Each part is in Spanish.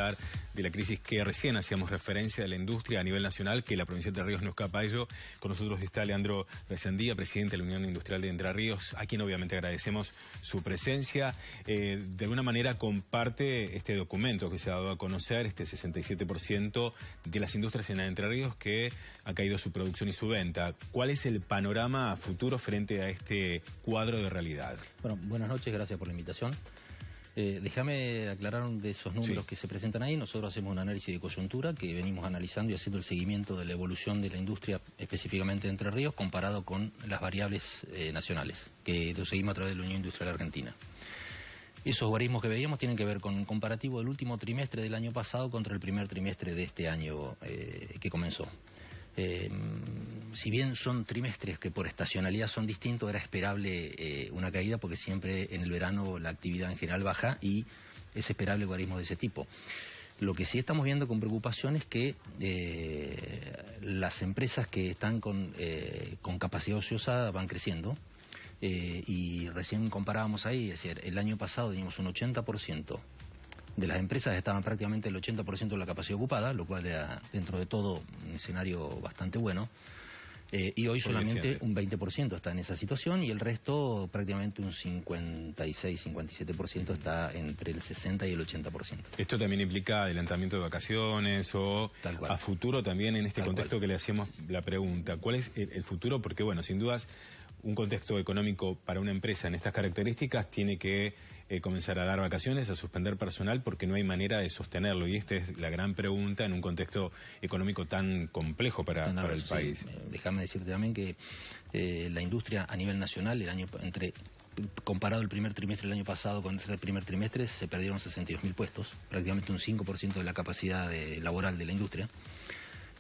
hablar de la crisis que recién hacíamos referencia de la industria a nivel nacional, que la provincia de Entre Ríos no escapa a ello. Con nosotros está Leandro Resendía, presidente de la Unión Industrial de Entre Ríos, a quien obviamente agradecemos su presencia. De alguna manera comparte este documento que se ha dado a conocer, este 67% de las industrias en Entre Ríos que ha caído su producción y su venta. ¿Cuál es el panorama futuro frente a este cuadro de realidad? Bueno, buenas noches, gracias por la invitación. Déjame aclarar de esos números que se presentan ahí. Nosotros hacemos un análisis de coyuntura que venimos analizando y haciendo el seguimiento de la evolución de la industria, específicamente de Entre Ríos, comparado con las variables nacionales, que lo seguimos a través de la Unión Industrial Argentina. Esos guarismos que veíamos tienen que ver con un comparativo del último trimestre del año pasado contra el primer trimestre de este año que comenzó. Si bien son trimestres que por estacionalidad son distintos, era esperable una caída porque siempre en el verano la actividad en general baja y es esperable guarismos de ese tipo. Lo que sí estamos viendo con preocupación es que las empresas que están con capacidad ociosa van creciendo. Y recién comparábamos ahí, es decir, el año pasado teníamos un 80% de las empresas estaban prácticamente el 80% de la capacidad ocupada, lo cual era dentro de todo un escenario bastante bueno. Y hoy solamente un 20% está en esa situación y el resto prácticamente un 56-57% está entre el 60 y el 80%. Esto también implica adelantamiento de vacaciones o a futuro también en este contexto que le hacíamos la pregunta. ¿Cuál es el futuro? Porque bueno, sin dudas un contexto económico para una empresa en estas características tiene que comenzar a dar vacaciones, a suspender personal porque no hay manera de sostenerlo y esta es la gran pregunta en un contexto económico tan complejo para el país. Déjame decirte también que la industria a nivel nacional, comparado el primer trimestre del año pasado con el primer trimestre, se perdieron 62.000 puestos, prácticamente un 5% de la capacidad laboral de la industria.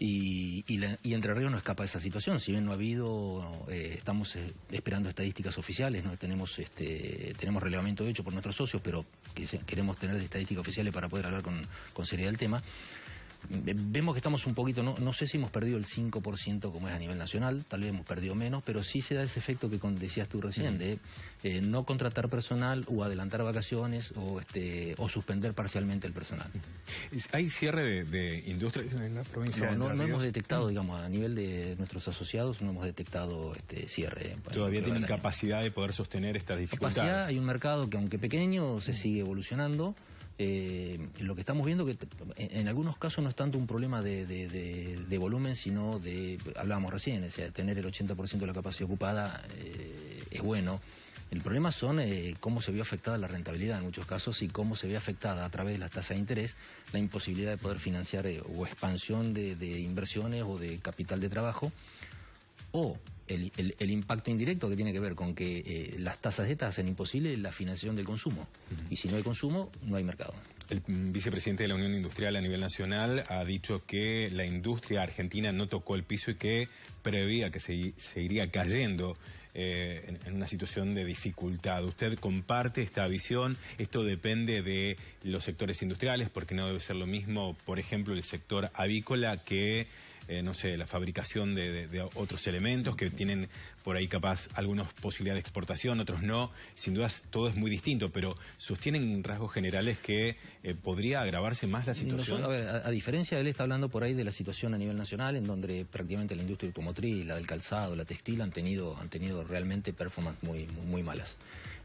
Y Entre Ríos no escapa de esa situación. Si bien no ha habido, estamos esperando estadísticas oficiales, ¿no? Tenemos relevamiento hecho por nuestros socios, pero queremos tener estadísticas oficiales para poder hablar con seriedad del tema. Vemos que estamos un poquito, no sé si hemos perdido el 5% como es a nivel nacional, tal vez hemos perdido menos, pero sí se da ese efecto que decías tú recién, de no contratar personal o adelantar vacaciones o suspender parcialmente el personal. ¿Hay cierre de industrias en la provincia? No hemos detectado, digamos, a nivel de nuestros asociados, no hemos detectado cierre. ¿Todavía tienen capacidad de poder sostener estas dificultades? Capacidad, hay un mercado que aunque pequeño se sigue evolucionando. Lo que estamos viendo que en algunos casos no es tanto un problema de volumen, sino hablábamos recién, o sea, tener el 80% de la capacidad ocupada es bueno. El problema son cómo se vio afectada la rentabilidad en muchos casos y cómo se ve afectada a través de las tasas de interés la imposibilidad de poder financiar o expansión de inversiones o de capital de trabajo, o el impacto indirecto que tiene que ver con que las tasas de estas hacen imposible la financiación del consumo. Y si no hay consumo, no hay mercado. El vicepresidente de la Unión Industrial a nivel nacional ha dicho que la industria argentina no tocó el piso y que preveía que seguiría cayendo en una situación de dificultad. ¿Usted comparte esta visión? ¿Esto depende de los sectores industriales? Porque no debe ser lo mismo, por ejemplo, el sector avícola que no sé, la fabricación de otros elementos que tienen por ahí capaz algunas posibilidades de exportación, otros no. Sin dudas todo es muy distinto, pero sostienen rasgos generales que podría agravarse más la situación. A diferencia, él está hablando por ahí de la situación a nivel nacional, en donde prácticamente la industria automotriz, la del calzado, la textil han tenido realmente performance muy malas.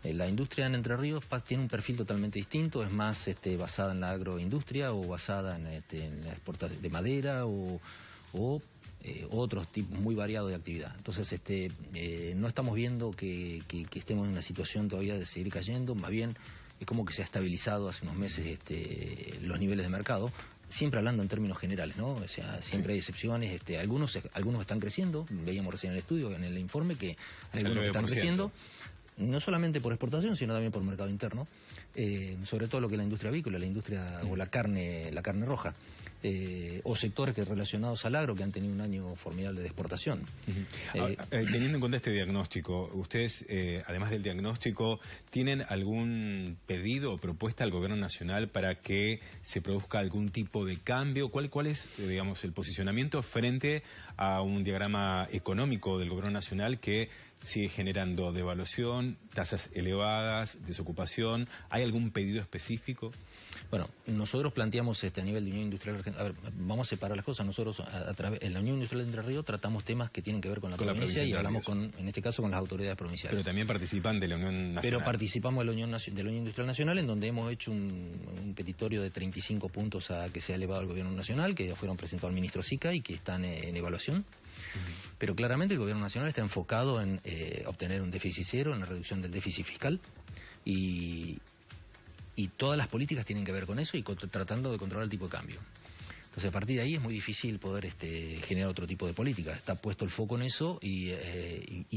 La industria en Entre Ríos tiene un perfil totalmente distinto, es más basada en la agroindustria o basada en la exportación de madera o otros tipos muy variados de actividad. Entonces no estamos viendo que estemos en una situación todavía de seguir cayendo, más bien es como que se ha estabilizado hace unos meses los niveles de mercado, siempre hablando en términos generales, ¿no? O sea, siempre hay excepciones, algunos están creciendo, veíamos recién en el estudio, en el informe, que hay algunos que están creciendo, no solamente por exportación, sino también por mercado interno, sobre todo lo que es la industria avícola, la industria o la carne roja, o sectores relacionados al agro que han tenido un año formidable de exportación. Teniendo en cuenta este diagnóstico, ustedes, además del diagnóstico, ¿tienen algún pedido o propuesta al Gobierno Nacional para que se produzca algún tipo de cambio? ¿Cuál es, digamos, el posicionamiento frente a un diagrama económico del Gobierno Nacional que sigue generando devaluación, tasas elevadas, desocupación? ¿Hay algún pedido específico? Bueno, nosotros planteamos a nivel de Unión Industrial Argentina. A ver, vamos a separar las cosas. Nosotros en la Unión Industrial de Entre Ríos tratamos temas que tienen que ver con la provincia y hablamos en este caso con las autoridades provinciales. Pero también participan de la Unión Nacional. Pero participamos de la Unión Industrial Nacional, en donde hemos hecho un petitorio de 35 puntos a que se ha elevado al Gobierno Nacional, que fueron presentados al ministro Sica y que están en evaluación. Pero claramente el Gobierno Nacional está enfocado en obtener un déficit cero, en la reducción del déficit fiscal y todas las políticas tienen que ver con eso y tratando de controlar el tipo de cambio. Entonces, a partir de ahí es muy difícil poder generar otro tipo de política. Está puesto el foco en eso y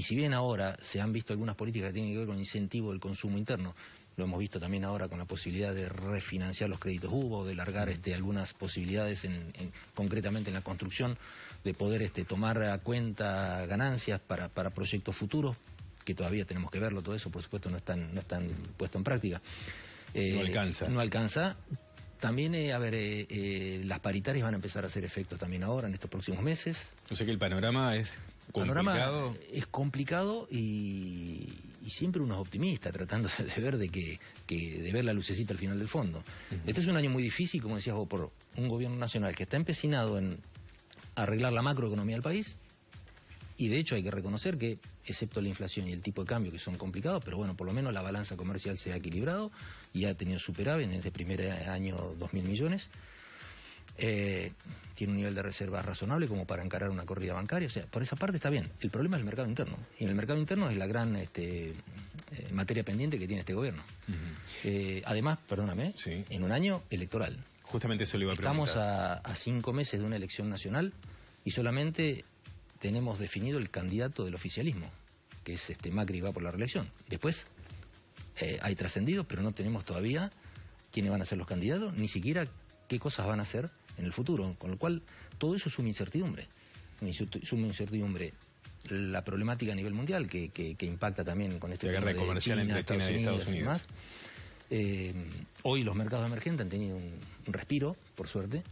si bien ahora se han visto algunas políticas que tienen que ver con el incentivo del consumo interno, lo hemos visto también ahora con la posibilidad de refinanciar los créditos UBO, de largar algunas posibilidades concretamente en la construcción, de poder tomar a cuenta ganancias para proyectos futuros, que todavía tenemos que verlo, todo eso por supuesto no están puesto en práctica. No alcanza. También, las paritarias van a empezar a hacer efectos también ahora, en estos próximos meses. O sea que el panorama es complicado. Es complicado y siempre uno es optimista, tratando de ver de ver la lucecita al final del fondo. Este es un año muy difícil, como decías vos, por un gobierno nacional que está empecinado en arreglar la macroeconomía del país. Y de hecho hay que reconocer que, excepto la inflación y el tipo de cambio, que son complicados, pero bueno, por lo menos la balanza comercial se ha equilibrado y ha tenido superávit en este primer año 2.000 millones. Tiene un nivel de reservas razonable como para encarar una corrida bancaria. O sea, por esa parte está bien. El problema es el mercado interno. Y en el mercado interno es la gran materia pendiente que tiene este gobierno. Además, perdóname, sí, en un año electoral. Justamente eso le iba a preguntar. Estamos a 5 meses de una elección nacional y solamente tenemos definido el candidato del oficialismo, que es Macri, va por la reelección. Después hay trascendidos, pero no tenemos todavía quiénes van a ser los candidatos, ni siquiera qué cosas van a hacer en el futuro, con lo cual todo eso es una incertidumbre. Suma incertidumbre la problemática a nivel mundial, que impacta también con la guerra comercial entre China y Estados Unidos. Hoy los mercados emergentes han tenido un respiro, por suerte,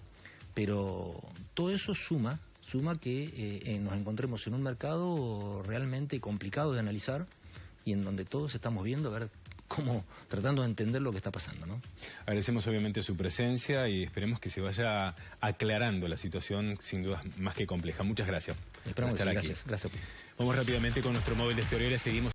pero todo eso suma que nos encontremos en un mercado realmente complicado de analizar y en donde todos estamos viendo a ver cómo, tratando de entender lo que está pasando, ¿no? Agradecemos obviamente su presencia y esperemos que se vaya aclarando la situación, sin duda más que compleja. Muchas gracias. Esperamos que gracias. Vamos rápidamente con nuestro móvil de exteriores, seguimos.